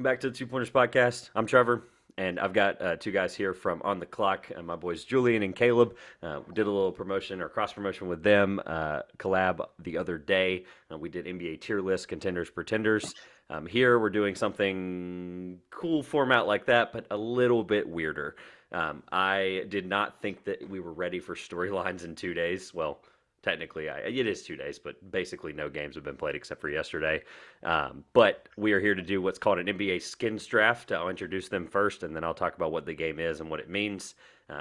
back to the Two Pointers Podcast. I'm Trevor, and I've got two guys here from On the Clock. My boys Julian and Caleb. We did a little promotion or cross promotion with them, collab the other day. We did NBA tier list, contenders, pretenders. Here we're doing something cool format like that, but a little bit weirder. I did not think that we were ready for storylines in 2 days. Well, technically, it is 2 days, but basically no games have been played except for yesterday. But we are here to do what's called an NBA skins draft. I'll introduce them first, and then I'll talk about what the game is and what it means.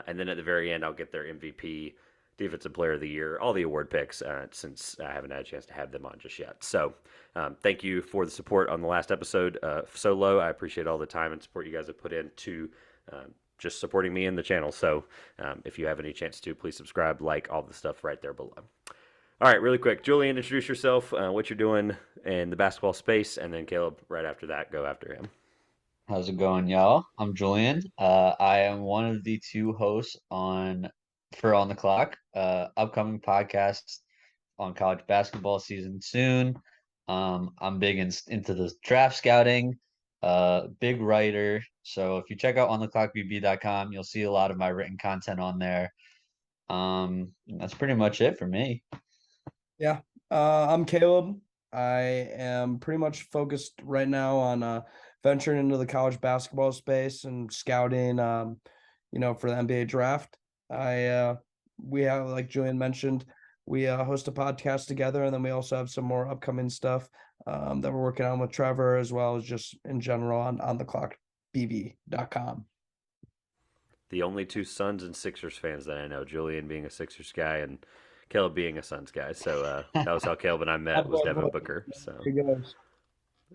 And then at the very end, I'll get their MVP, Defensive Player of the Year, all the award picks, since I haven't had a chance to have them on just yet. So thank you for the support on the last episode, Solo. I appreciate all the time and support you guys have put into just supporting me in the channel. So if you have any chance to, please subscribe, like all the stuff right there below. All right, really quick. Julian, introduce yourself, what you're doing in the basketball space, and then Caleb, right after that, go after him. How's it going, y'all? I'm Julian. I am one of the two hosts on the Clock, upcoming podcast on college basketball season soon. I'm big into the draft scouting, big writer. So if you check out ontheclockbb.com, you'll see a lot of my written content on there. That's pretty much it for me. Yeah, I'm Caleb. I am pretty much focused right now on venturing into the college basketball space and scouting, for the NBA draft. We have, like Julian mentioned, we host a podcast together, and then we also have some more upcoming stuff that we're working on with Trevor, as well as just in general on theclockbb.com. The only two Suns and Sixers fans that I know, Julian being a Sixers guy and Caleb being a Suns guy. So that was how Caleb and I met, was Devin Booker. So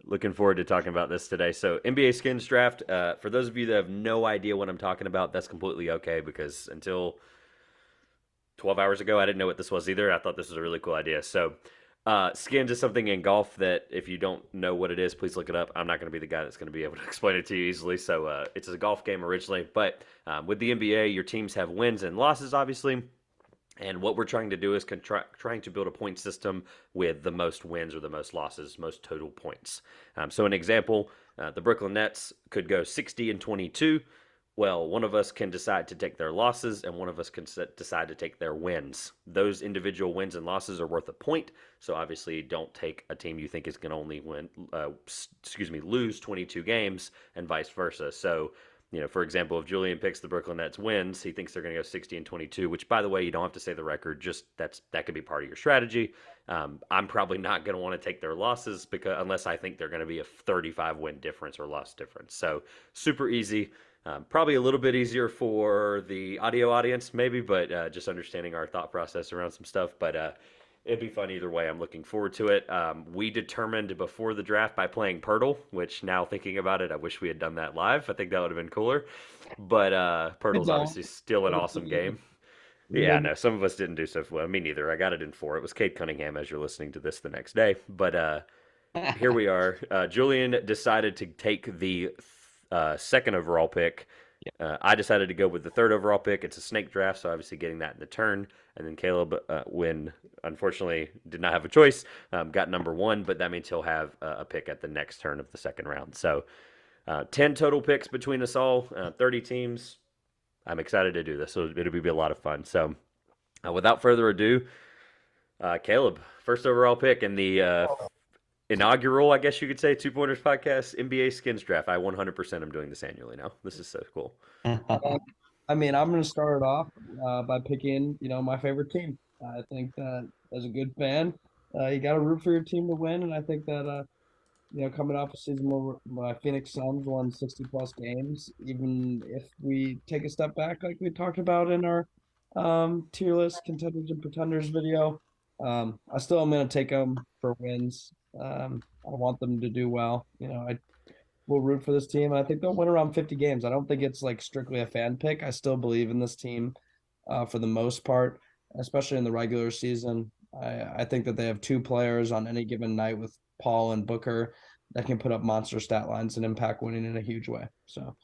looking forward to talking about this today. So NBA skins draft. For those of you that have no idea what I'm talking about, that's completely okay, because until 12 hours ago, I didn't know what this was either. I thought this was a really cool idea. So skins is something in golf that if you don't know what it is, please look it up. I'm not going to be the guy that's going to be able to explain it to you easily. So it's a golf game originally, but with the NBA, your teams have wins and losses, obviously. And what we're trying to do is trying to build a point system with the most wins or the most losses, most total points. So an example, the Brooklyn Nets could go 60-22. Well, one of us can decide to take their losses, and one of us can decide to take their wins. Those individual wins and losses are worth a point. So obviously, don't take a team you think is going to only lose 22 games, and vice versa. So, for example, if Julian picks the Brooklyn Nets wins, he thinks they're going to go 60-22. Which, by the way, you don't have to say the record. Just that could be part of your strategy. I'm probably not going to want to take their losses unless I think they're going to be a 35 win difference or loss difference. So super easy. Probably a little bit easier for the audio audience, maybe, but just understanding our thought process around some stuff. But it'd be fun either way. I'm looking forward to it. We determined before the draft by playing Pirtle, which now thinking about it, I wish we had done that live. I think that would have been cooler. But Pirtle's obviously still an awesome game. Yeah, no, some of us didn't do so well. Me neither. I got it in 4. It was Cade Cunningham as you're listening to this the next day. But here we are. Julian decided to take the second overall pick. I decided to go with the third overall pick. It's a snake draft, so obviously getting that in the turn. And then Caleb, when unfortunately did not have a choice, got number 1, but that means he'll have a pick at the next turn of the second round. So 10 total picks between us all, 30 teams. I'm excited to do this, so it'll be a lot of fun. So without further ado, Caleb, first overall pick in the inaugural, I guess you could say, Two Pointers Podcast NBA skins draft. I 100% am doing this annually now. This is so cool. I'm going to start it off by picking, my favorite team. I think that as a good fan, you got to root for your team to win. And I think that, coming off a season where my Phoenix Suns won 60 plus games, even if we take a step back, like we talked about in our tier list contenders and pretenders video, I still am going to take them for wins. I want them to do well. I will root for this team. I think they'll win around 50 games. I don't think it's like strictly a fan pick. I still believe in this team for the most part, especially in the regular season. I think that they have 2 players on any given night with Paul and Booker that can put up monster stat lines and impact winning in a huge way. So,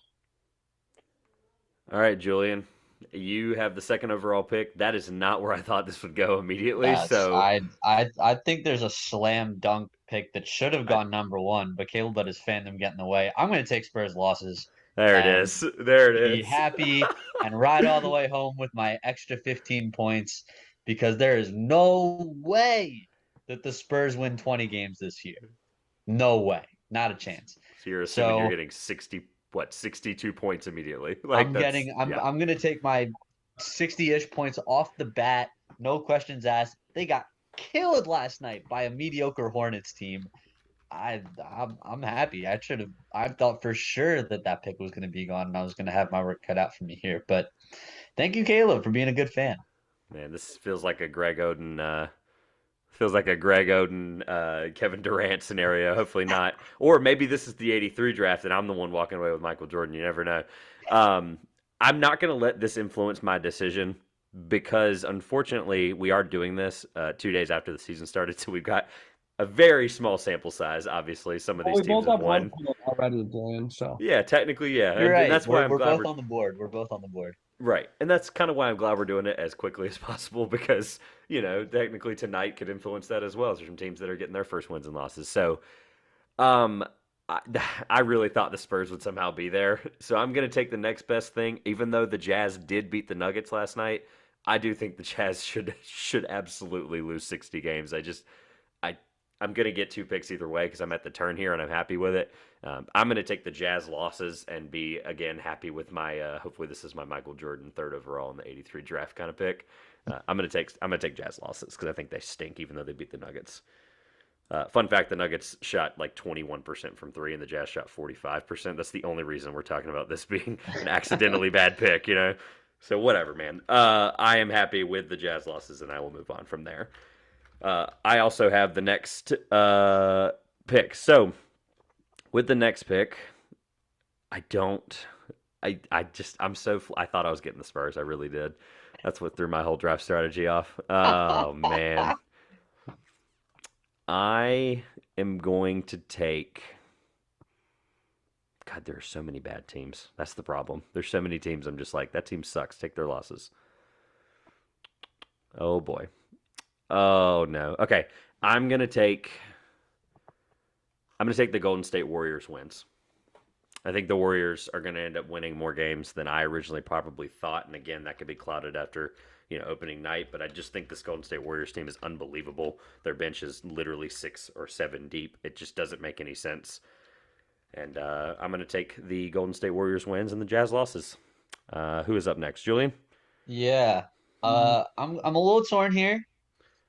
all right, Julian, You have the second overall pick. That is not where I thought this would go immediately. Yes, So I think there's a slam dunk pick that should have I, gone number one, but Caleb let his fandom get in the way. I'm going to take Spurs losses there it and is. There it be is. happy and ride all the way home with my extra 15 points because there is no way that the Spurs win 20 games this year. No way. Not a chance. So you're assuming you're So getting 62 points immediately. Like I'm that's getting yeah. I'm gonna take my 60-ish points off the bat, no questions asked. They got killed last night by a mediocre Hornets team. I'm happy. I thought for sure that pick was going to be gone and I was going to have my work cut out for me here. But thank you, Caleb, for being a good fan. Man, this feels like a Greg Oden Kevin Durant scenario. Hopefully not. Or maybe this is the 83 draft and I'm the one walking away with Michael Jordan. You never know. I'm not going to let this influence my decision because unfortunately we are doing this 2 days after the season started. So we've got a very small sample size. Obviously, some of Well, these we teams both have have one won. point already, Julian. So Yeah, technically, yeah, You're and right. that's why I'm We're glad both we're on the board. We're both on the board. right, and that's kind of why I'm glad we're doing it as quickly as possible because technically tonight could influence that as well. There's some teams that are getting their first wins and losses. So, um, I, I really thought the Spurs would somehow be there. So I'm gonna take the next best thing, even though the Jazz did beat the Nuggets last night. I do think the Jazz should absolutely lose 60 games. I I'm gonna get two picks either way because I'm at the turn here and I'm happy with it. I'm gonna take the Jazz losses and be again happy with my. Hopefully, this is my Michael Jordan third overall in the '83 draft kind of pick. I'm gonna take Jazz losses because I think they stink even though they beat the Nuggets. Fun fact: the Nuggets shot like 21% from three, and the Jazz shot 45%. That's the only reason we're talking about this being an accidentally bad pick, So whatever, man. I am happy with the Jazz losses, and I will move on from there. I also have the next pick. So with the next pick, I don't. I thought I was getting the Spurs. I really did. That's what threw my whole draft strategy off. Oh man, I am going to take. God, there are so many bad teams. That's the problem. There's so many teams. I'm just like that team sucks. Take their losses. Oh boy. Oh no. Okay. I'm gonna take I'm gonna take the Golden State Warriors wins. I think the Warriors are gonna end up winning more games than I originally probably thought. And again, that could be clouded after, opening night. But I just think this Golden State Warriors team is unbelievable. Their bench is literally 6 or 7 deep. It just doesn't make any sense. And I'm gonna take the Golden State Warriors wins and the Jazz losses. Who is up next? Julian? Yeah. I'm a little torn here.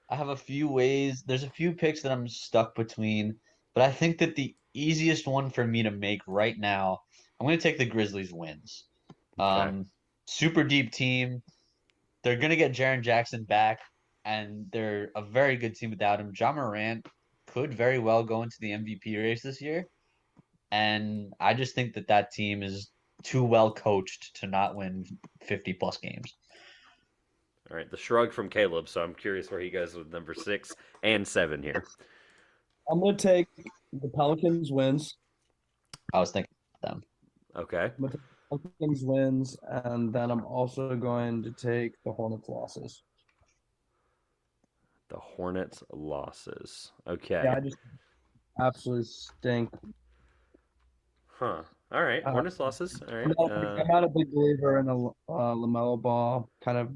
I have a few ways. There's a few picks that I'm stuck between, but I think that the easiest one for me to make right now, I'm going to take the Grizzlies wins. Okay. Super deep team. They're going to get Jaren Jackson back, and they're a very good team without him. Ja Morant could very well go into the MVP race this year, and I just think that team is too well coached to not win 50 plus games. All right, the shrug from Caleb. So I'm curious where he goes with number 6 and 7 here. I'm gonna take the Pelicans wins. I was thinking them. Okay. I'm gonna take the Pelicans wins, and then I'm also going to take the Hornets losses. The Hornets losses. Okay. Yeah, I just absolutely stink. Huh. All right. Hornets losses. All right. I'm not a big believer in a LaMelo Ball kind of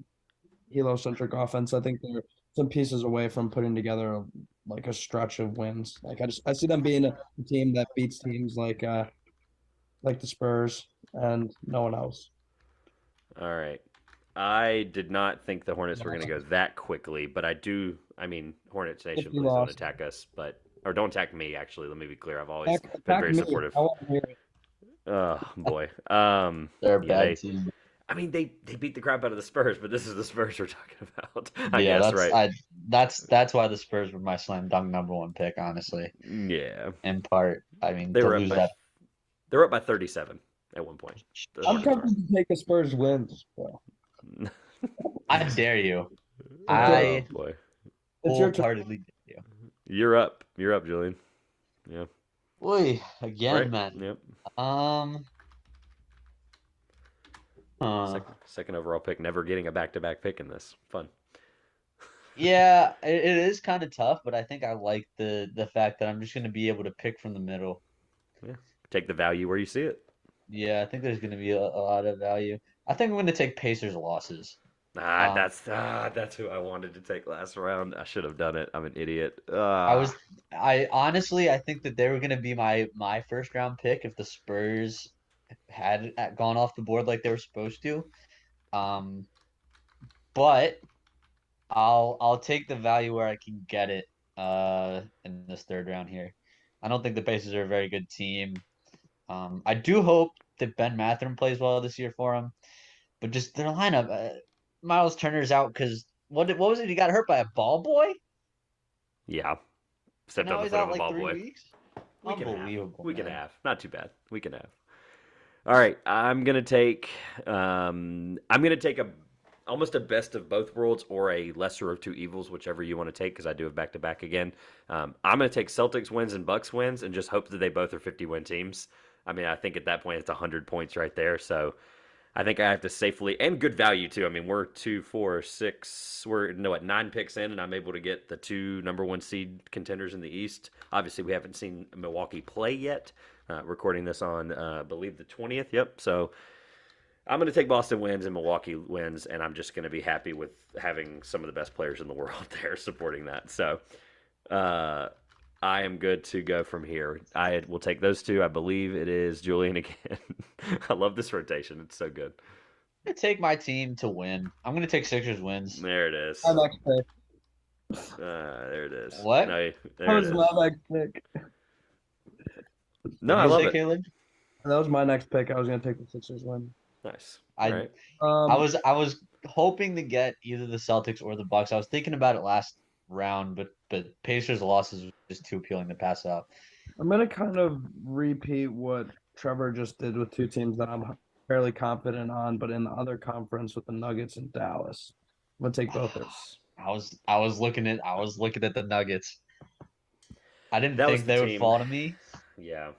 heliocentric offense. I think they're some pieces away from putting together like a stretch of wins. Like I see them being a team that beats teams like the Spurs and no one else. All right. I did not think the Hornets were going to go that quickly, but I do. I mean, Hornets Nation, please don't attack us, or don't attack me. Actually, let me be clear. I've always been very supportive. Oh boy. They're a bad team. I mean, they beat the crap out of the Spurs, but this is the Spurs we're talking about. I Yeah, guess, right? That's why the Spurs were my slam dunk number one pick, honestly. Yeah. In part, I mean, they were up by 37 at one point. I'm tempted to take the Spurs wins, bro. I dare you. Oh boy. It's your turn. Wholeheartedly dare you. You're up. You're up, Julian. Yeah. Boy, again, Right. man. Yep. Uh, Second overall pick, never getting a back-to-back pick in this. Fun. yeah, it is kind of tough, but I think I like the fact that I'm just going to be able to pick from the middle. Yeah. Take the value where you see it. Yeah, I think there's going to be a lot of value. I think I'm going to take Pacers losses. Ah, Um, that's who I wanted to take last round. I should have done it. I'm an idiot. I honestly, I think that they were going to be my first round pick if the Spurs had gone off the board like they were supposed to. Um, but I'll take the value where I can get it in this third round here. I don't think the Pacers are a very good team. I do hope that Ben Mathurin plays well this year for them, but just their lineup, Miles Turner's out because what was it? He got hurt by a ball boy, Yeah. and Stepped on now the he's foot of out a like ball three boy. weeks. We can have. Unbelievable, We can man. have. Not too bad. We can have. All right, I'm gonna take a almost a best of both worlds or a lesser of two evils, whichever you want to take, because I do have back to back again. I'm gonna take Celtics wins and Bucks wins, and just hope that they both are 50-win teams. I mean, I think at that point it's 100 points right there. So I think I have to safely and good value too. I mean, we're 2, 4, 6. We're no at 9 picks in, and I'm able to get the two number one seed contenders in the East. Obviously, we haven't seen Milwaukee play yet. Recording this on, I believe, the 20th. Yep. So I'm going to take Boston wins and Milwaukee wins, and I'm just going to be happy with having some of the best players in the world there supporting that. So uh, I am good to go from here. I will take those two. I believe it is Julian again. I love this rotation. It's so good. I'm gonna take my team to win. I'm gonna take Sixers wins. There it My is. next pick. There it is. What? No, That there it was is. my next pick. No, What I did you love say, it. Caleb? That was my next pick. I was gonna take the Sixers win. Nice. All I right. I Um, was I was hoping to get either the Celtics or the Bucks. I was thinking about it last round, but Pacers losses was just too appealing to pass up. I'm gonna kind of repeat what Trevor just did with two teams that I'm fairly confident on, but in the other conference with the Nuggets and Dallas. I'm gonna take both their. I was looking at the Nuggets. I didn't That was think the they would team. fall to me, Yeah.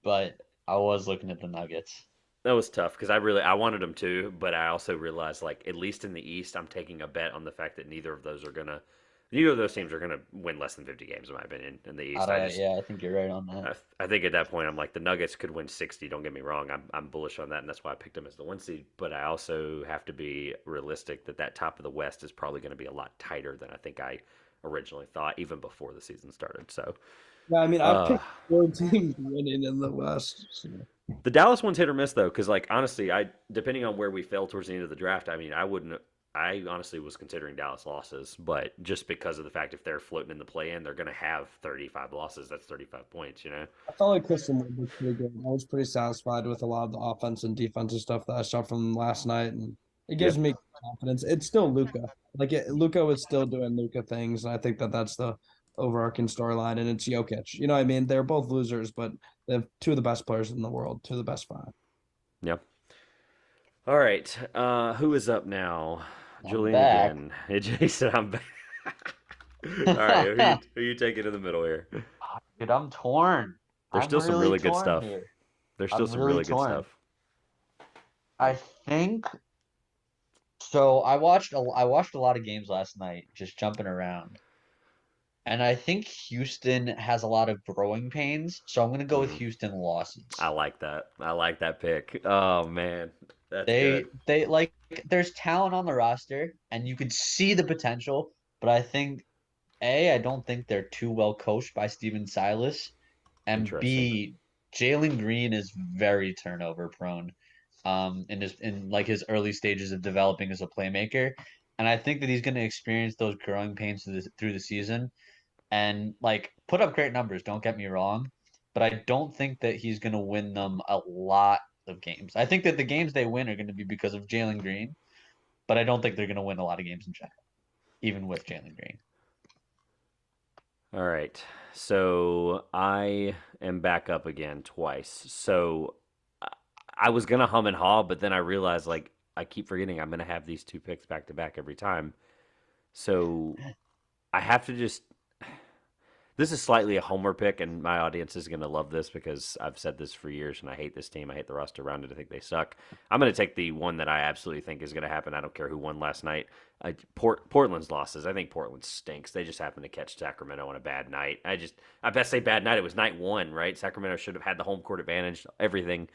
but I was looking at the Nuggets. That was tough because I wanted them to, but I also realized like at least in the East, I'm taking a bet on the fact that neither of those teams are gonna win less than 50 games in my opinion in the East. Yeah, I think you're right on that. I think at that point I'm like the Nuggets could win 60. Don't get me wrong, I'm bullish on that, and that's why I picked them as the one seed. But I also have to be realistic that that top of the West is probably going to be a lot tighter than I think I originally thought, even before the season started. So Yeah, I mean, I've uh, picked four teams winning in the West. So. the Dallas one's hit or miss though, because like honestly, I depending on where we fell towards the end of the draft, I mean, I wouldn't. I honestly was considering Dallas losses, but just because of the fact if they're floating in the play-in, they're going to have 35 losses. That's 35 points, you know. I felt like Christian Wood was pretty good. I was pretty satisfied with a lot of the offense and defensive stuff that I saw from last night, and it Yeah, gives me confidence. It's still Luca. Luca was still doing Luca things, and I think that that's the overarching storyline. And it's Jokic. You know what I mean? They're both losers, but they have two of the best players in the world, two of the best five. yeah. All right, who is up now? I'm Julian back. again. Hey, Jason, I'm back. All right, who you taking in the middle here? Dude, I'm torn. There's I'm still some really really good torn stuff. here. There's still I'm some really really good torn. stuff. I think so. I watched a lot of games last night, just jumping around, and I think Houston has a lot of growing pains. So I'm gonna go with Mm, Houston losses. I like that. I like that pick. Oh man, that's good. They like there's talent on the roster, and you could see the potential, but I think I don't think they're too well coached by Steven Silas. And Interesting. B, Jalen Green is very turnover prone, in like his early stages of developing as a playmaker, and I think that he's going to experience those growing pains through the season, and like put up great numbers. Don't get me wrong, but I don't think that he's going to win them a lot of games. I think that the games they win are going to be because of Jalen Green, but I don't think they're going to win a lot of games in general, even with Jalen Green. All right. So I am back up again twice. So I I was gonna hum and haw, but then I realized like I keep forgetting I'm gonna have these two picks back to back every time. So I have to just This is slightly a homer pick, and my audience is going to love this because I've said this for years, and I hate this team. I hate the roster around it. I think they suck. I'm going to take the one that I absolutely think is going to happen. I don't care who won last night. Portland's losses. I think Portland stinks. They just happened to catch Sacramento on a bad night. I best say bad night. It was night one, right? Sacramento should have had the home court advantage, everything.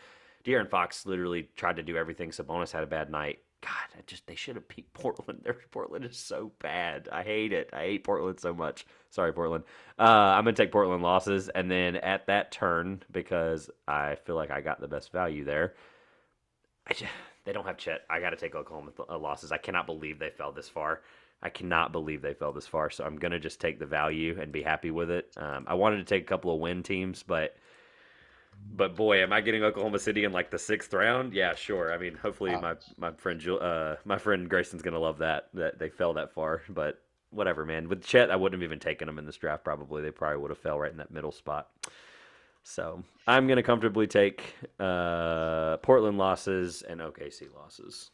De'Aaron Fox literally tried to do everything. Sabonis had a bad night. God, they should have beat Portland. Portland is so bad. I hate it. I hate Portland so much. Sorry, Portland. I'm going to take Portland losses. And then at that turn, because I feel like I got the best value there, they don't have Chet. I got to take Oklahoma losses. I cannot believe they fell this far. I cannot believe they fell this far. So I'm going to just take the value and be happy with it. I wanted to take a couple of win teams, but boy, am I getting Oklahoma City in like the 6th round? Yeah, sure. I mean, hopefully my friend Grayson's gonna love that they fell that far. But whatever, man. With Chet, I wouldn't have even taken them in this draft. Probably they probably would have fell right in that middle spot. So I'm gonna comfortably take Portland losses and OKC losses.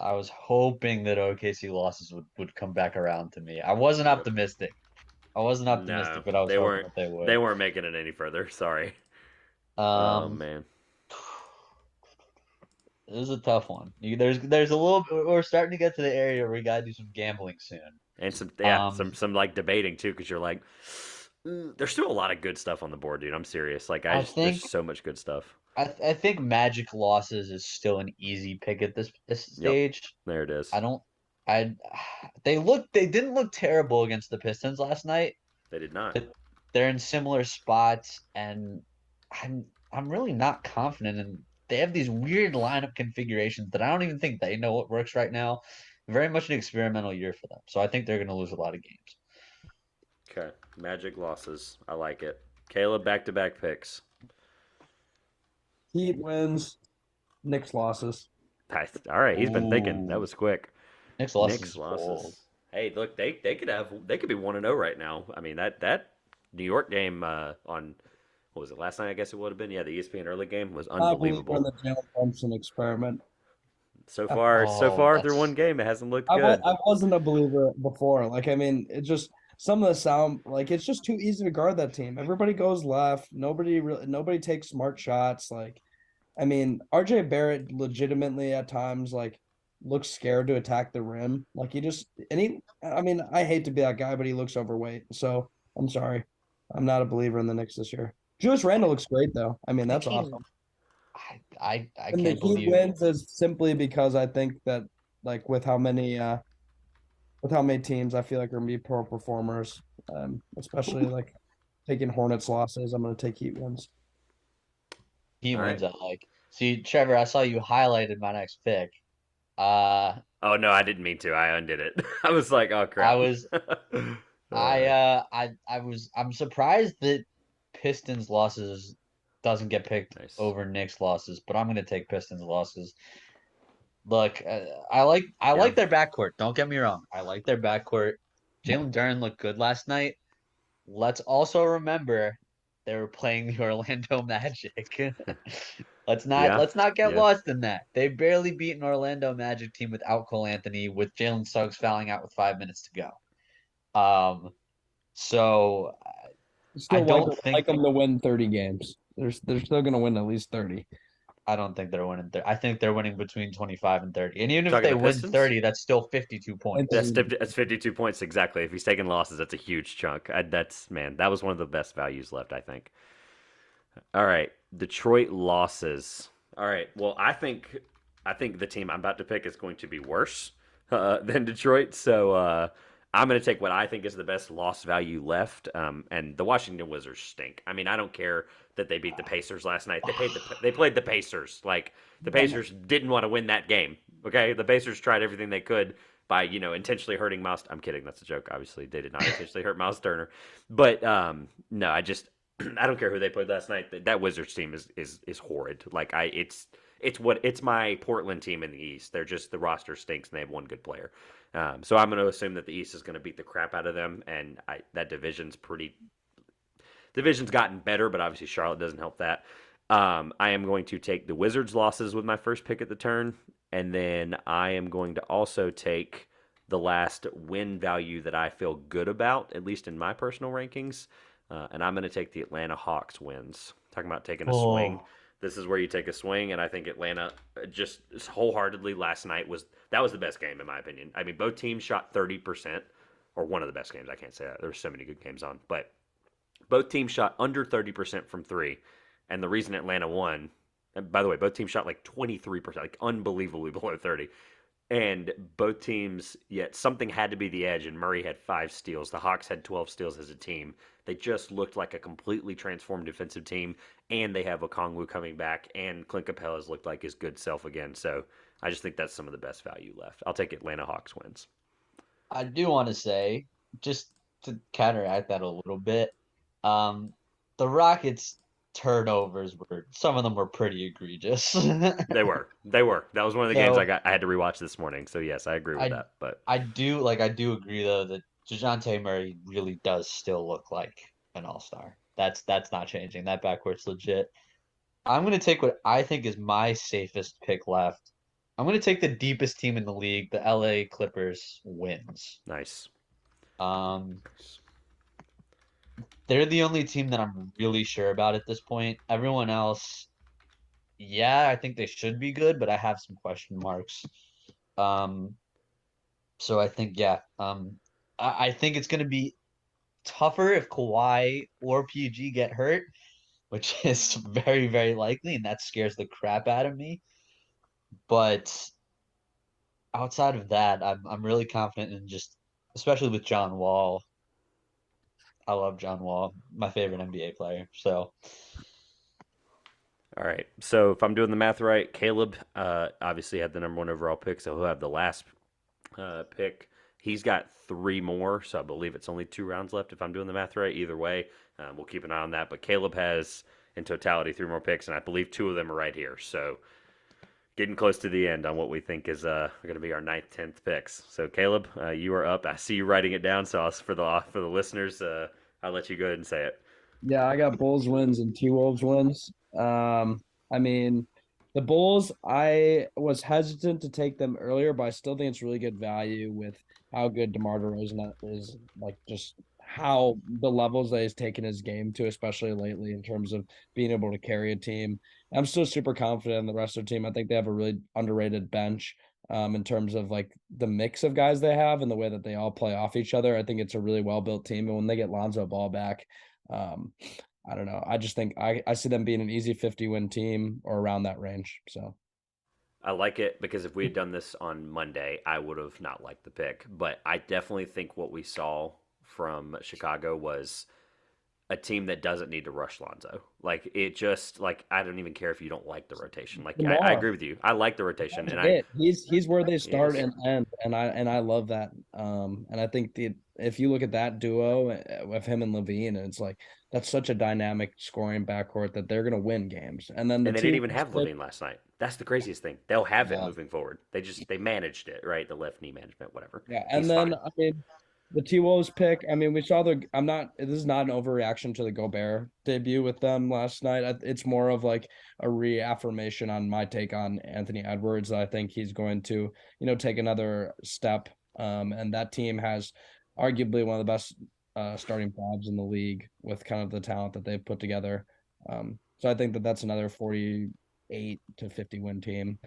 I was hoping that OKC losses would come back around to me. I wasn't optimistic. No, but I was hoping that they would. They weren't making it any further. Sorry. Oh man, this is a tough one. There's a little. We're starting to get to the area where we gotta do some gambling soon, and some like debating too, because you're like, there's still a lot of good stuff on the board, dude. I'm serious. Like there's so much good stuff. I think Magic losses is still an easy pick at this stage. Yep, there it is. They didn't look terrible against the Pistons last night. They did not. They're in similar spots, and I'm really not confident in. They have these weird lineup configurations that I don't even think they know what works right now. Very much an experimental year for them, so I think they're going to lose a lot of games. Okay, Magic losses. I like it. Caleb, back-to-back picks. Heat wins. Knicks losses. All right, he's been thinking. That was quick. Knicks losses. Hey, look, they could be 1-0 right now. I mean that New York game on. What was it, last night? I guess it would have been. Yeah, the ESPN early game was unbelievable. The Jalen Thompson experiment. So far through one game, it hasn't looked good. I wasn't a believer before. Like, I mean, it just some of the sound. Like, it's just too easy to guard that team. Everybody goes left. Nobody takes smart shots. Like, I mean, RJ Barrett legitimately at times like looks scared to attack the rim. Like I mean, I hate to be that guy, but he looks overweight. So I'm sorry, I'm not a believer in the Knicks this year. Julius Randle looks great, though. I mean, that's awesome. I and can't believe he wins is simply because I think that, like, with how many teams I feel like are gonna be pro performers, especially like taking Hornets losses, I'm gonna take Heat wins. Heat wins. I like. See, Trevor, I saw you highlighted my next pick. Oh no, I didn't mean to. I undid it. I was like, oh crap. I'm surprised that Pistons losses doesn't get picked over Knicks losses, but I'm going to take Pistons losses. Look, I like their backcourt. Don't get me wrong. I like their backcourt. Jalen Duren looked good last night. Let's also remember they were playing the Orlando Magic. Let's not get lost in that. They barely beat an Orlando Magic team without Cole Anthony, with Jalen Suggs fouling out with 5 minutes to go. So I don't like them to win 30 games. They're still going to win at least 30. I don't think they're winning 30. I think they're winning between 25 and 30. And even if they win 30, that's still 52 points. That's 52 points exactly. If he's taking losses, that's a huge chunk. That was one of the best values left, I think. All right, Detroit losses. All right, well, I think the team I'm about to pick is going to be worse than Detroit. So I'm going to take what I think is the best loss value left. And the Washington Wizards stink. I mean, I don't care that they beat the Pacers last night. They played the Pacers. Like, the Pacers didn't want to win that game. Okay, the Pacers tried everything they could by intentionally hurting Miles. I'm kidding. That's a joke. Obviously, they did not intentionally hurt Miles Turner. But no, I don't care who they played last night. That Wizards team is horrid. Like it's my Portland team in the East. They're just, the roster stinks and they have one good player. So I'm going to assume that the East is going to beat the crap out of them, and that division's gotten better, but obviously Charlotte doesn't help that. I am going to take the Wizards losses with my first pick at the turn, and then I am going to also take the last win value that I feel good about, at least in my personal rankings. and I'm going to take the Atlanta Hawks wins. Talking about taking a swing. Oh, This is where you take a swing, and I think Atlanta just wholeheartedly last night was the best game in my opinion. I mean, both teams shot 30%, or one of the best games. I can't say that. There were so many good games on, but both teams shot under 30% from three, and the reason Atlanta won. And by the way, both teams shot like 23%, like unbelievably below 30. And both teams, yet something had to be the edge, and Murray had 5 steals. The Hawks had 12 steals as a team. They just looked like a completely transformed defensive team, and they have Okongwu coming back, and Clint Capella's looked like his good self again. So I just think that's some of the best value left. I'll take Atlanta Hawks wins. I do want to say, just to counteract that a little bit, um, the Rockets' turnovers were some of them were pretty egregious. They were. They were. That was one of the games So I had to rewatch this morning. So yes, I agree with I that. But I do agree though that DeJounte Murray really does still look like an all-star. That's not changing. That backcourt's legit. I'm gonna take what I think is my safest pick left. I'm gonna take the deepest team in the league, the LA Clippers wins. nice. Um, they're the only team that I'm really sure about at this point. Everyone else, yeah, I think they should be good, but I have some question marks. Um, so I think, yeah, I think it's going to be tougher if Kawhi or PG get hurt, which is very, very likely, and that scares the crap out of me. But outside of that, I'm really confident in just, especially with John Wall. I love John Wall, my favorite NBA player. So All right. So if I'm doing the math right, Caleb obviously had the number one overall pick, so he'll have the last pick. He's got 3 more, so I believe it's only 2 rounds left if I'm doing the math right. Either way, we'll keep an eye on that. But Caleb has, in totality, 3 more picks, and I believe 2 of them are right here. So getting close to the end on what we think is going to be our ninth, 10th picks. So Caleb, you are up. I see you writing it down, so for the listeners, I'll let you go ahead and say it. Yeah, I got Bulls wins and T-Wolves wins. I mean, the Bulls, I was hesitant to take them earlier, but I still think it's really good value with how good DeMar DeRozan is, like just how the levels that he's taken his game to, especially lately in terms of being able to carry a team. I'm still super confident in the rest of the team. I think they have a really underrated bench. In terms of like the mix of guys they have and the way that they all play off each other, I think it's a really well built team. And when they get Lonzo Ball back, um, I don't know. I just think I see them being an easy 50-win team or around that range. So I like it because if we had done this on Monday, I would have not liked the pick. But I definitely think what we saw from Chicago was a team that doesn't need to rush Lonzo. Like it just like I don't even care if you don't like the rotation. Like I Lamar, agree with you. I like the rotation, that's and I it. He's where they start yes, and end, and I love that. And I think the if you look at that duo with him and Levine, and it's like that's such a dynamic scoring backcourt that they're gonna win games. And then the and they didn't team, even have Levine last night. That's the craziest thing. They'll have him yeah, moving forward. They managed it right. The left knee management, whatever. yeah, and He's then fine. I mean the T Wolves pick. I mean, we saw the. I'm not. This is not an overreaction to the Gobert debut with them last night. It's more of like a reaffirmation on my take on Anthony Edwards. I think he's going to, take another step. And that team has arguably one of the best starting fives in the league with kind of the talent that they've put together. So I think that that's another 48 to 50 win team.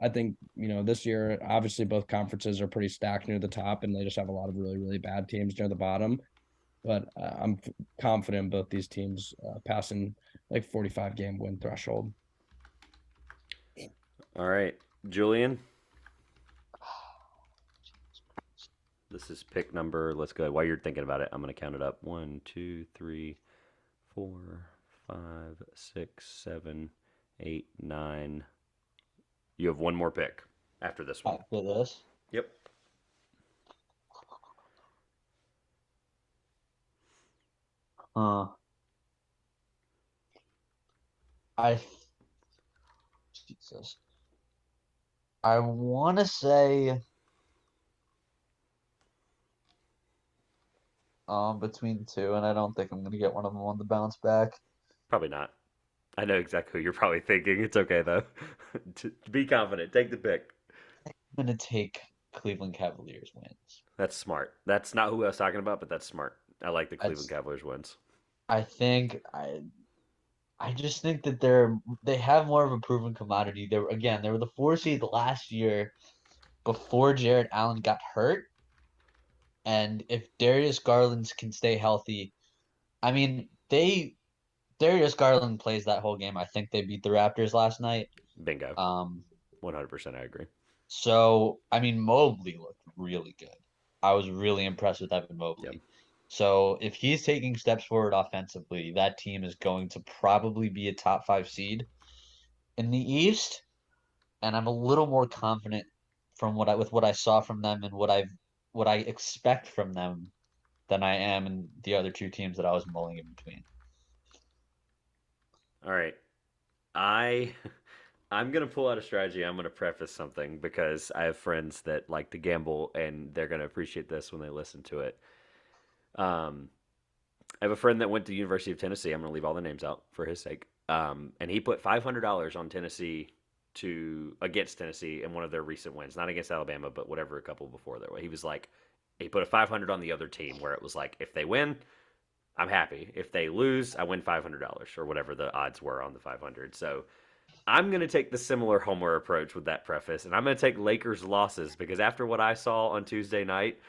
I think, this year, obviously both conferences are pretty stacked near the top and they just have a lot of really, really bad teams near the bottom. But I'm confident both these teams passing like 45 game win threshold. All right, Julian. This is pick number. Let's go. While you're thinking about it, I'm going to count it up. 1, 2, 3, 4, 5, 6, 7, 8, 9. You have one more pick after this one. after this. Yep. Uh, I Jesus. I want to say between two, and I don't think I'm gonna get one of them on the bounce back. Probably not. I know exactly who you're probably thinking. It's okay though. Be confident. Take the pick. I'm gonna take Cleveland Cavaliers wins. That's smart. That's not who I was talking about, but that's smart. I like the Cleveland That's Cavaliers wins. I think I just think that they have more of a proven commodity. They were the 4 seed last year before Jared Allen got hurt. And if Darius Garland can stay healthy, I mean, Darius Garland plays that whole game. I think they beat the Raptors last night. Bingo. Um, 100% I agree. so I mean, Mobley looked really good. I was really impressed with Evan Yep. Mobley. So if he's taking steps forward offensively, that team is going to probably be a top 5 seed in the East. And I'm a little more confident from what I saw from them and what I expect from them than I am in the other two teams that I was mulling in between. All right. I I'm gonna pull out a strategy. I'm gonna preface something because I have friends that like to gamble, and they're gonna appreciate this when they listen to it. Um, I have a friend that went to the University of Tennessee. I'm gonna leave all the names out for his sake. And he put $500 on Tennessee to against Tennessee in one of their recent wins, not against Alabama, but whatever a couple before there. He was like, he put a 500 on the other team where it was like, if they win, I'm happy. If they lose, I win $500 or whatever the odds were on the 500. So I'm going to take the similar Homer approach with that preface, and I'm going to take Lakers losses because after what I saw on Tuesday night,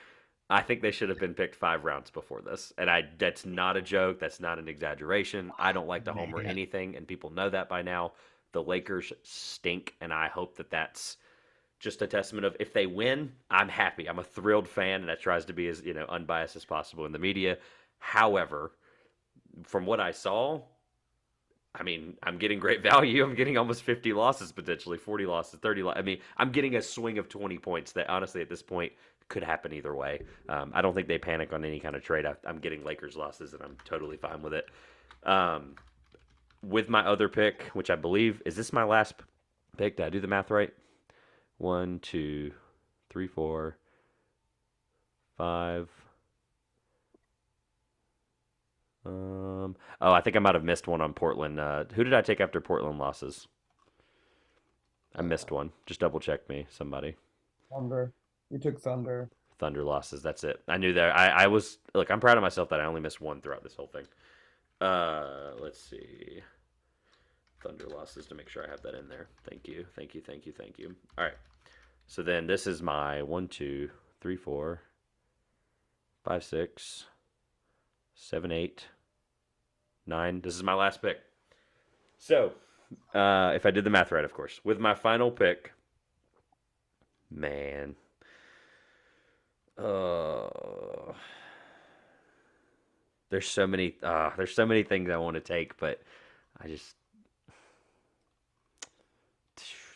I think they should have been picked 5 rounds before this. And that's not a joke. That's not an exaggeration. I don't like to homer Man. anything, and people know that by now. The Lakers stink, and I hope that that's just a testament of if they win, I'm happy. I'm a thrilled fan, and that tries to be as unbiased as possible in the media. However, from what I saw, I mean, I'm getting great value. I'm getting almost 50 losses potentially, 40 losses, 30 I mean, I'm getting a swing of 20 points that honestly at this point could happen either way. I don't think they panic on any kind of trade. I'm getting Lakers losses, and I'm totally fine with it. Um, with my other pick, which I believe, is this my last pick? Did I do the math right? 1, 2, 3, 4, 5. I think I might have missed one on Portland. Who did I take after Portland losses? I missed one. Just double check me, somebody. Thunder. You took Thunder. Thunder losses. That's it. I knew that. I was look. I'm proud of myself that I only missed one throughout this whole thing. Let's see. Thunder losses to make sure I have that in there. Thank you. Thank you. Thank you. Thank you. All right. So then this is my 1, 2, 3, 4, 5, 6, 7, 8, 9. This is my last pick. So, if I did the math right, of course, with my final pick, man, there's so many things I want to take, but I just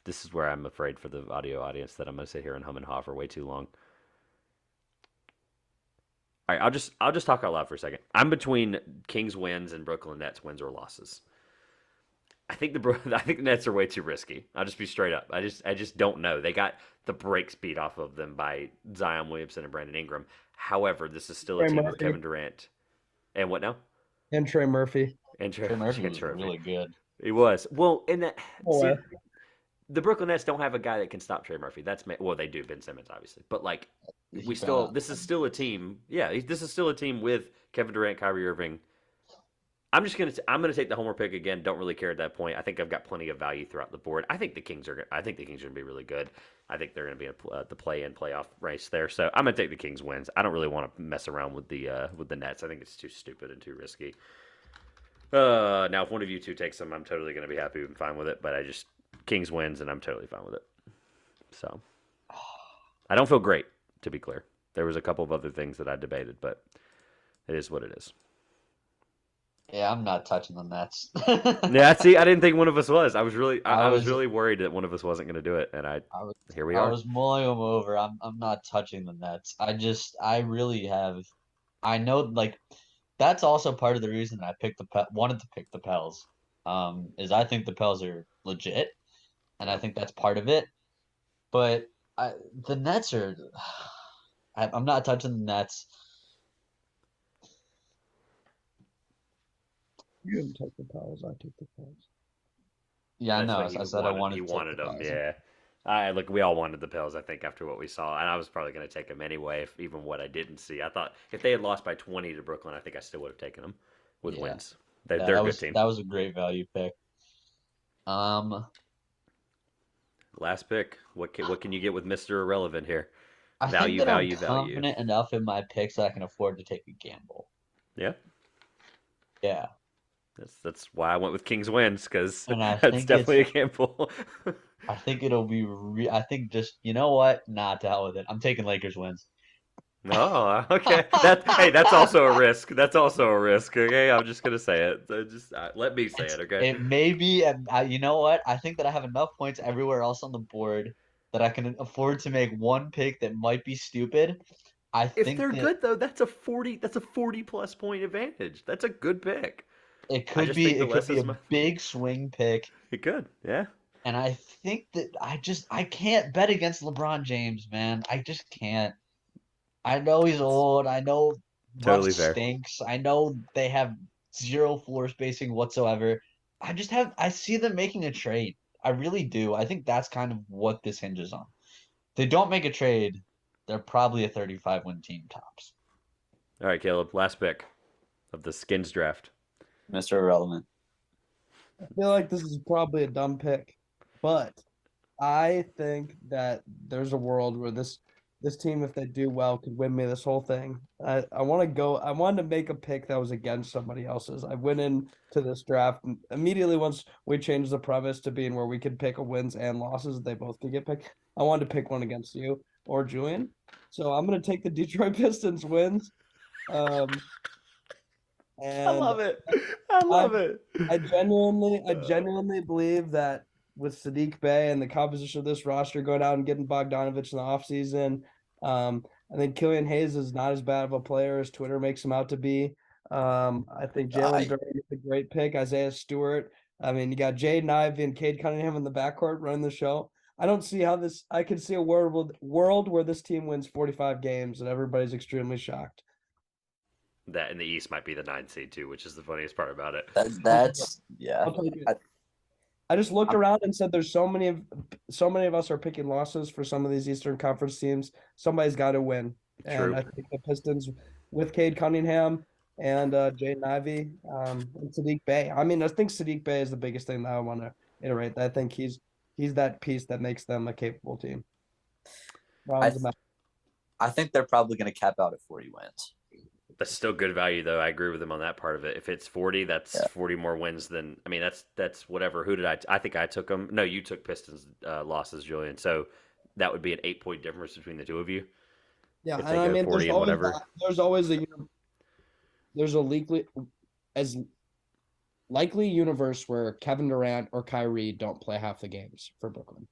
this is where I'm afraid for the audio audience that I'm going to sit here and hum and haw for way too long. All right, I'll just talk out loud for a second. I'm between Kings wins and Brooklyn Nets wins or losses. I think the Nets are way too risky. I'll just be straight up. I just don't know. They got the brakes beat off of them by Zion Williamson and Brandon Ingram. However, this is still a Trey team with Murphy. Kevin Durant and what now? And Trey Murphy. And Trey Murphy was Murphy. really good. He was well in that. See, Or the Brooklyn Nets don't have a guy that can stop Trey Murphy. Well, they do, Ben Simmons, obviously, but like this is still a team. Yeah, this is still a team with Kevin Durant, Kyrie Irving. I'm gonna take the homer pick again. Don't really care at that point. I think I've got plenty of value throughout the board. I think the Kings are gonna be really good. I think they're gonna be in the play-in playoff race there. So I'm gonna take the Kings wins. I don't really want to mess around with the Nets. I think it's too stupid and too risky. Now if one of you two takes them, I'm totally gonna be happy and fine with it. But Kings wins, and I'm totally fine with it. So I don't feel great, to be clear. There was a couple of other things that I debated, but it is what it is. Yeah, I'm not touching the Nets. Yeah, see, I didn't think one of us was. I was really worried that one of us wasn't going to do it, and here we I are. was mulling them over. I'm not touching the Nets. I really have. I know, like, that's also part of the reason I wanted to pick the Pels. Is I think the Pels are legit, and I think that's part of it. But the Nets are. I'm not touching the Nets. you didn't take the Pels. I took the Pels. Yeah, I That's know. what I said I wanted he to take wanted the them. Pels. Yeah, look, we all wanted the Pels. I think after what we saw, and I was probably going to take them anyway. If even what I didn't see, I thought if they had lost by 20 to Brooklyn, I think I still would have taken them. with Yeah. wins. They're a good team. That was a great value pick. Last pick. What can you get with Mr. Irrelevant here? I think Value, that I'm value, value. confident enough in my picks that I can afford to take a gamble. Yeah. Yeah. That's why I went with Kings wins, because And I that's think definitely a gamble. I think it'll be I think just you know what? Nah, to hell with it. I'm taking Lakers wins. Oh, okay. That's also a risk. That's also a risk. Okay, I'm just gonna say it. Just let me say it. Okay. It may be, and you know what? I think that I have enough points everywhere else on the board that I can afford to make one pick that might be stupid. I If think they're that good though, that's a 40. That's a 40 plus point advantage. That's a good pick. it I could just think be the it could less be is a my. big swing pick, It could. Yeah. and I think that I can't bet against LeBron James, man. I just can't. I know he's It's old. I know Russ totally fair. stinks. I know they have zero floor spacing whatsoever. I see them making a trade. I really do. I think that's kind of what this hinges on. If they don't make a trade, they're probably a 35 win team tops. All right, Caleb. Last pick of the Skins draft. Mr. Irrelevant. I feel like this is probably a dumb pick, but I think that there's a world where this team, if they do well, could win me this whole thing. I want to go. I wanted to make a pick that was against somebody else's. I went into this draft and immediately once we changed the premise to being where we could pick a wins and losses, they both could get picked. I wanted to pick one against you or Julian, so I'm gonna take the Detroit Pistons wins. Um, I and love it. I I love it. I genuinely believe that with Sadiq Bey and the composition of this roster going out and getting Bogdanovich in the offseason, I think Killian Hayes is not as bad of a player as Twitter makes him out to be. I think Jalen Duran is a great pick. Isaiah Stewart. I mean, you got Jaden Ivey and Cade Cunningham in the backcourt running the show. I don't see how this. I can see a world where this team wins 45 games and everybody's extremely shocked. That in the East might be the 9th seed too, which is the funniest part about it. That's yeah. I'll take it. I just looked around and said there's so many of us are picking losses for some of these Eastern Conference teams. Somebody's got to win. And True. I think the Pistons with Cade Cunningham and Jaden Ivey and Sadiq Bey. I mean, I think Sadiq Bey is the biggest thing that I want to iterate. I think he's that piece that makes them a capable team. I think they're probably going to cap out at 40 wins. That's still good value, though. I agree with him on that part of it. If it's 40, that's 40 more wins than. I mean, that's whatever. Who did I think I took them. No, you took Pistons losses, Julian. So that would be an 8-point difference between the two of you. Yeah, if and I mean, 40 and whatever. There's always a likely universe where Kevin Durant or Kyrie don't play half the games for Brooklyn.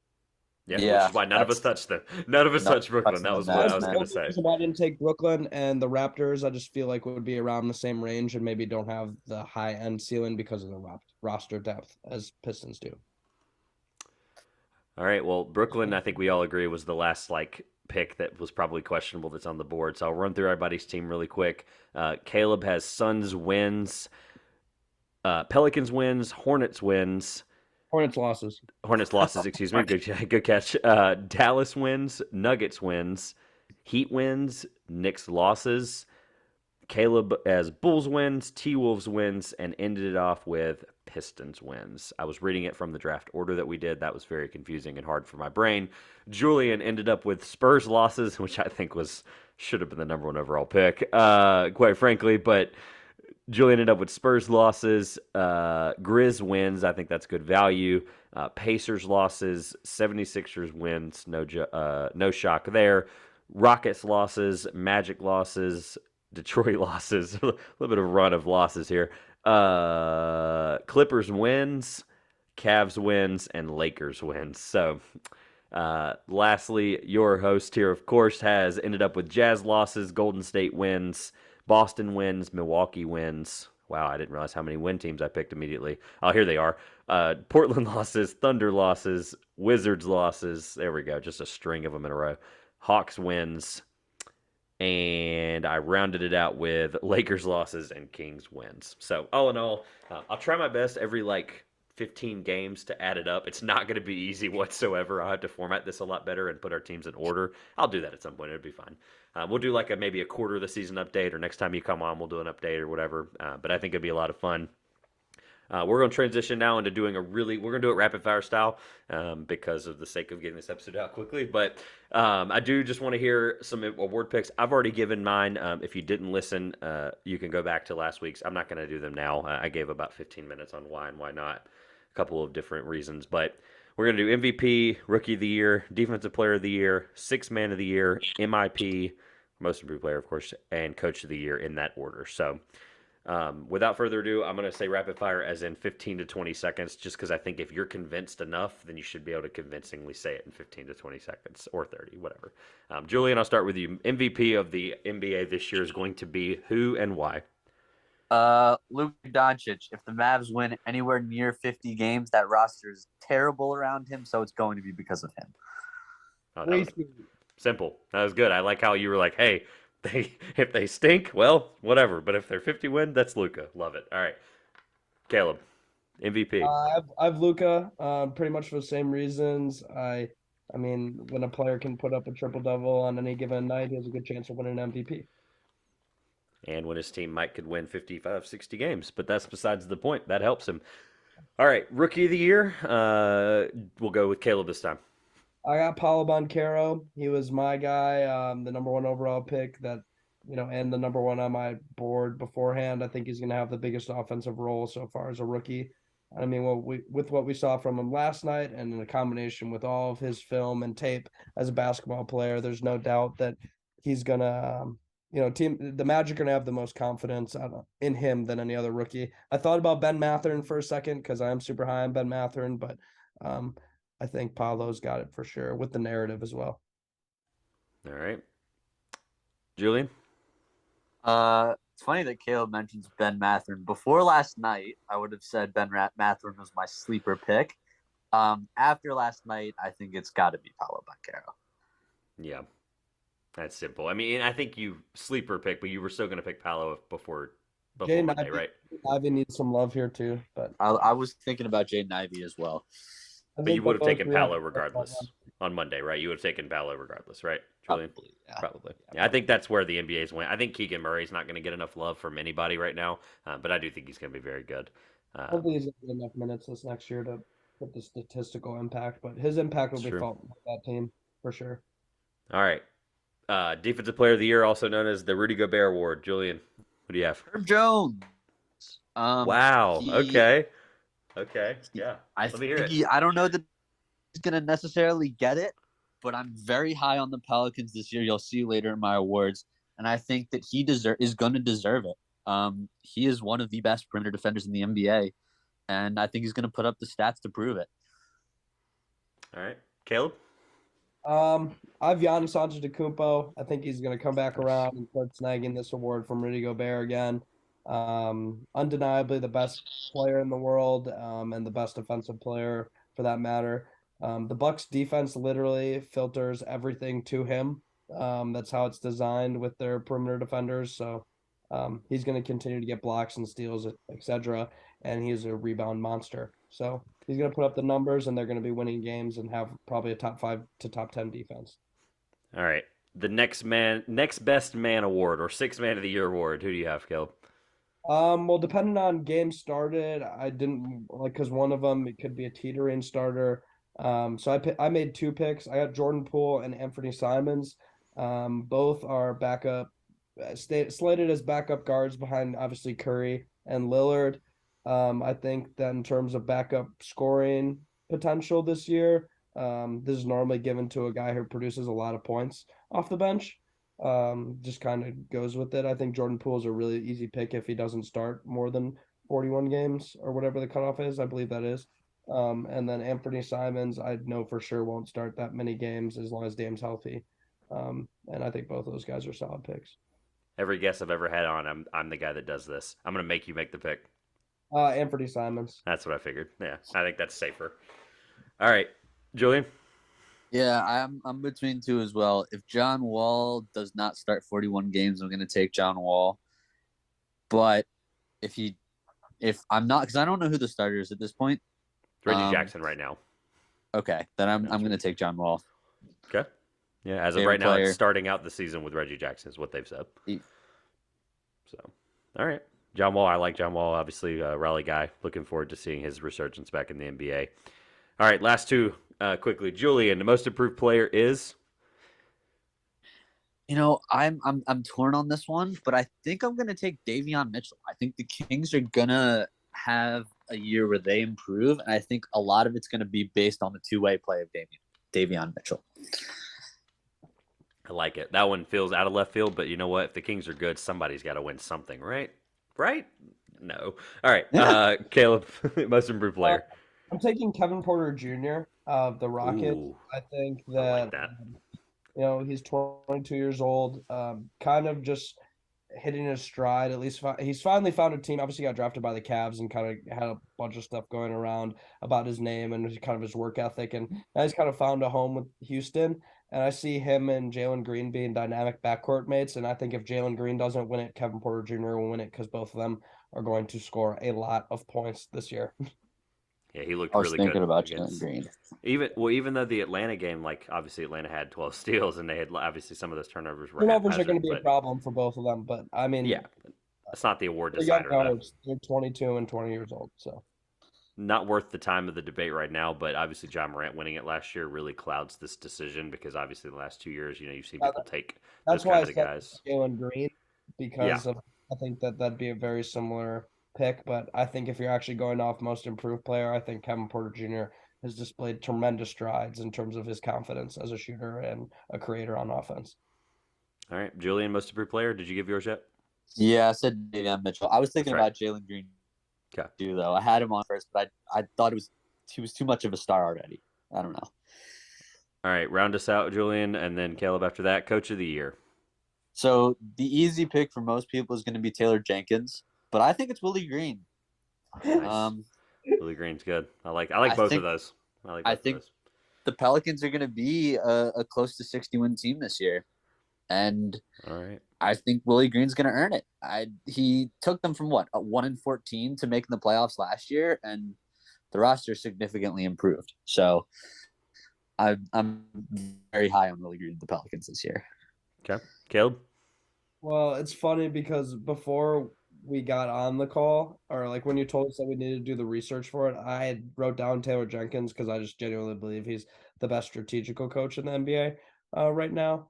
Yeah, which is why none of us touched them. None of us touched Brooklyn. That was what I was going to say. I didn't take Brooklyn and the Raptors. I just feel like it would be around the same range and maybe don't have the high-end ceiling because of the roster depth as Pistons do. All right, well, Brooklyn, I think we all agree, was the last pick that was probably questionable that's on the board. So I'll run through everybody's team really quick. Caleb has Suns wins, Pelicans wins, Hornets wins. Hornets losses, excuse me. Good catch. Dallas wins, Nuggets wins, Heat wins, Knicks losses. Caleb as Bulls wins, T-Wolves wins, and ended it off with Pistons wins. I was reading it from the draft order that we did. That was very confusing and hard for my brain. Julian ended up with Spurs losses, which I think should have been the number one overall pick, quite frankly, but Julian ended up with Spurs losses, Grizz wins. I think that's good value. Pacers losses, 76ers wins. No shock there. Rockets losses, Magic losses, Detroit losses. A little bit of a run of losses here. Clippers wins, Cavs wins, and Lakers wins. So, lastly, your host here, of course, has ended up with Jazz losses, Golden State wins, Boston wins, Milwaukee wins. Wow, I didn't realize how many win teams I picked immediately. Oh, here they are. Portland losses, Thunder losses, Wizards losses. There we go. Just a string of them in a row. Hawks wins. And I rounded it out with Lakers losses and Kings wins. So all in all, I'll try my best every 15 games to add it up. It's not going to be easy whatsoever. I'll have to format this a lot better and put our teams in order. I'll do that at some point. It'll be fine. We'll do like maybe a quarter of the season update, or next time you come on, we'll do an update or whatever. But I think it'll be a lot of fun. We're going to transition now into doing we're going to do it rapid fire style because of the sake of getting this episode out quickly. But I do just want to hear some award picks. I've already given mine. If you didn't listen, you can go back to last week's. I'm not going to do them now. I gave about 15 minutes on why and why not. A couple of different reasons. But we're going to do MVP, Rookie of the Year, Defensive Player of the Year, Sixth Man of the Year, MIP, Most Improved Player, of course, and Coach of the Year in that order. So without further ado, I'm going to say rapid fire as in 15 to 20 seconds, just because I think if you're convinced enough, then you should be able to convincingly say it in 15 to 20 seconds or 30, whatever. Julian, I'll start with you. MVP of the NBA this year is going to be who and why? Luka Doncic. If the Mavs win anywhere near 50 games, that roster is terrible around him, so it's going to be because of him. Oh, that was simple. That was good. I like how you were like, hey, if they stink, well, whatever. But if they're 50 win, that's Luka. Love it. All right, Caleb, MVP. I've Luka, pretty much for the same reasons. I mean, when a player can put up a triple double on any given night, he has a good chance of winning an MVP. And when his team could win 55, 60 games, but that's besides the point. That helps him. All right, Rookie of the Year. We'll go with Caleb this time. I got Paolo Banchero. He was my guy, the number 1 overall pick and the number 1 on my board beforehand. I think he's going to have the biggest offensive role so far as a rookie. I mean, with what we saw from him last night and in a combination with all of his film and tape as a basketball player, there's no doubt that he's going to the Magic are going to have the most confidence in him than any other rookie. I thought about Ben Mathurin for a second because I am super high on Ben Mathurin, but I think Paolo's got it for sure with the narrative as well. All right. Julian? It's funny that Caleb mentions Ben Mathurin. Before last night, I would have said Ben Mathurin was my sleeper pick. After last night, I think it's got to be Paolo Banchero. Yeah. That's simple. I mean, I think you sleeper pick, but you were still going to pick Paolo before Monday, right? Ivy needs some love here too, but I was thinking about Jaden Ivey as well. But you would have taken Paolo regardless on Monday, right? You would have taken Paolo regardless, right, Julian? Probably. Yeah, I think that's where the NBA's went. I think Keegan Murray's not going to get enough love from anybody right now, but I do think he's going to be very good. Hopefully he's going to get enough minutes this next year to put the statistical impact, but his impact will be felt with that team for sure. All right. Defensive Player of the Year, also known as the Rudy Gobert Award. Julian, what do you have? Herb Jones. Wow. Okay. Yeah. Let me hear it. I don't know that he's going to necessarily get it, but I'm very high on the Pelicans this year. You'll see later in my awards, and I think that he is going to deserve it. He is one of the best perimeter defenders in the NBA, and I think he's going to put up the stats to prove it. All right. Caleb? I have Giannis Antetokounmpo. I think he's going to come back around and start snagging this award from Rudy Gobert again. Undeniably the best player in the world, and the best defensive player for that matter. The Bucks defense literally filters everything to him. That's how it's designed with their perimeter defenders. So he's going to continue to get blocks and steals, etc. And he's a rebound monster. So he's going to put up the numbers, and they're going to be winning games and have probably a top 5 to top 10 defense. All right. The next best man award or Sixth Man of the Year award. Who do you have, Caleb? Well, depending on games started, I didn't because one of them it could be a teetering starter. So I made 2 picks. I got Jordan Poole and Anthony Simons. Both are backup, slated as backup guards behind obviously Curry and Lillard. I think that in terms of backup scoring potential this year, this is normally given to a guy who produces a lot of points off the bench. Just kind of goes with it. I think Jordan Poole is a really easy pick if he doesn't start more than 41 games or whatever the cutoff is. I believe that is. And then Anthony Simons, I know for sure won't start that many games as long as Dame's healthy. And I think both of those guys are solid picks. Every guest I've ever had on, I'm the guy that does this. I'm going to make you make the pick. Anthony Simons. That's what I figured. Yeah, I think that's safer. All right, Julian? Yeah, I'm between 2 as well. If John Wall does not start 41 games, I'm going to take John Wall. But if I'm not, because I don't know who the starter is at this point. Reggie Jackson right now. Okay, then I'm going to take John Wall. Okay. Yeah, as of Favorite right now, player. it's starting out the season with Reggie Jackson is what they've said. So, all right. John Wall, I like John Wall, obviously a Raleigh guy. Looking forward to seeing his resurgence back in the NBA. All right, last two quickly. Julian, the most improved player is? I'm torn on this one, but I think I'm gonna take Davion Mitchell. I think the Kings are gonna have a year where they improve, and I think a lot of it's gonna be based on the two-way play of Davion Mitchell. I like it. That one feels out of left field, but you know what? If the Kings are good, somebody's got to win something, right? Right? No. All right. Yeah. Caleb, most improved player. I'm taking Kevin Porter Jr. of the Rockets. Ooh, I think I like that, that. he's 22 years old, kind of just hitting his stride. At least he's finally found a team. Obviously, got drafted by the Cavs and kind of had a bunch of stuff going around about his name and kind of his work ethic. And now he's kind of found a home with Houston. And I see him and Jalen Green being dynamic backcourt mates. And I think if Jalen Green doesn't win it, Kevin Porter Jr. will win it because both of them are going to score a lot of points this year. Yeah, he looked I was really thinking good about against Jalen Green. Even though the Atlanta game, like obviously Atlanta had 12 steals and they had obviously some of those turnovers were Turnovers are going haphazard, to be a but problem for both of them. But I mean, yeah, it's not the award they're young decider though. guards. They're 22 and 20 years old. So Not worth the time of the debate right now, but obviously John Morant winning it last year really clouds this decision because obviously the last 2 years, you've seen people take those that's why I kinds of said guys. Jalen Green because of I think that'd be a very similar pick. But I think if you're actually going off most improved player, I think Kevin Porter Jr. has displayed tremendous strides in terms of his confidence as a shooter and a creator on offense. All right, Julian, most improved player. Did you give yours yet? Yeah, I said Davion Mitchell. I was thinking about Jalen Green too, though. I had him on first, but I thought he was too much of a star already. I don't know. All right, round us out, Julian, and then Caleb after that. Coach of the year. So the easy pick for most people is going to be Taylor Jenkins, but I think it's Willie Green. Nice. Willie Green's good. I like both of those. I think the Pelicans are going to be a close to 60-win team this year, and all right. I think Willie Green's going to earn it. He took them from a 1-14 to making the playoffs last year, and the roster significantly improved. So I'm very high on Willie Green, the Pelicans this year. Okay, Caleb. Well, it's funny because before we got on the call, or like when you told us that we needed to do the research for it, I had wrote down Taylor Jenkins because I just genuinely believe he's the best strategical coach in the NBA right now.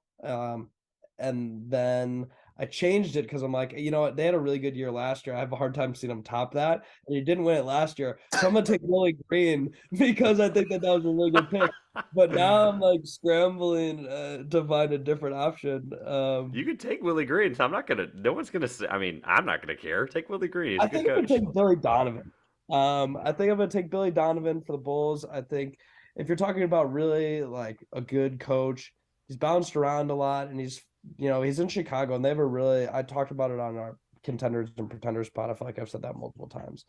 And then I changed it because I'm like, you know what? They had a really good year last year. I have a hard time seeing them top that. And he didn't win it last year. So I'm going to take Willie Green because I think that was a really good pick. But now I'm like scrambling to find a different option. You could take Willie Green. I'm not going to – no one's going to say – I mean, I'm not going to care. Take Willie Green. He's a good coach. I'm going to take Billy Donovan. I think I'm going to take Billy Donovan for the Bulls. I think if you're talking about really like a good coach, he's bounced around a lot and he's in Chicago and they have a really, I talked about it on our Contenders and Pretenders pod. I feel like I've said that multiple times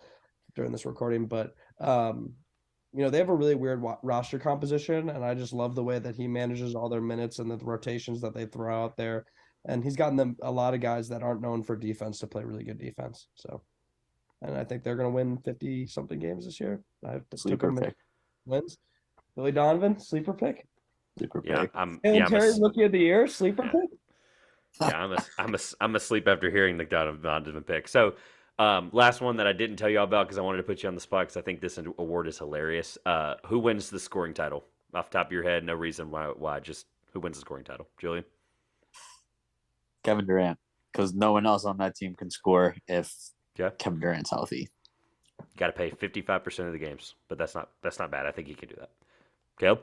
during this recording, but they have a really weird roster composition and I just love the way that he manages all their minutes and the rotations that they throw out there. And he's gotten them a lot of guys that aren't known for defense to play really good defense. So, and I think they're going to win 50 something games this year. I have to Sleeper pick. Wins. Billy Donovan, sleeper pick. Sleeper pick. Terry, rookie of the year, sleeper pick. Yeah, I'm asleep after hearing the Donovan pick. So, last one that I didn't tell you all about because I wanted to put you on the spot because I think this award is hilarious. Who wins the scoring title? Off the top of your head, no reason why. Just who wins the scoring title? Julian? Kevin Durant, because no one else on that team can score if Kevin Durant's healthy. Got to pay 55% of the games, but that's not bad. I think he can do that. Caleb?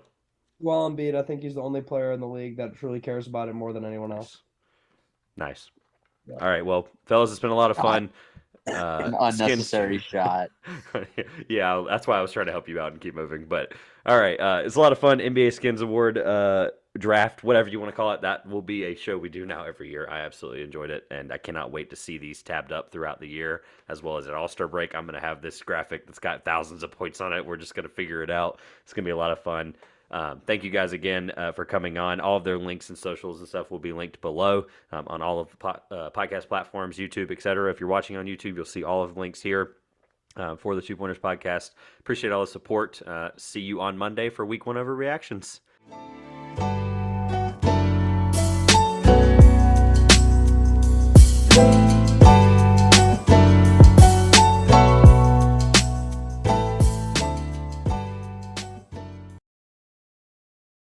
Well, Embiid, I think he's the only player in the league that truly cares about it more than anyone else. Nice. Yeah. All right, well, fellas, it's been a lot of fun. An unnecessary shot. Yeah, that's why I was trying to help you out and keep moving. But all right, it's a lot of fun. NBA Skins Award draft, whatever you want to call it. That will be a show we do now every year. I absolutely enjoyed it, and I cannot wait to see these tabbed up throughout the year, as well as at All-Star break. I'm going to have this graphic that's got thousands of points on it. We're just going to figure it out. It's going to be a lot of fun. Thank you guys again for coming on. All of their links and socials and stuff will be linked below on all of the podcast platforms, YouTube, etc. If you're watching on YouTube, you'll see all of the links here. for the 2 Pointers podcast. Appreciate all the support. See you on Monday for week 1 overreactions.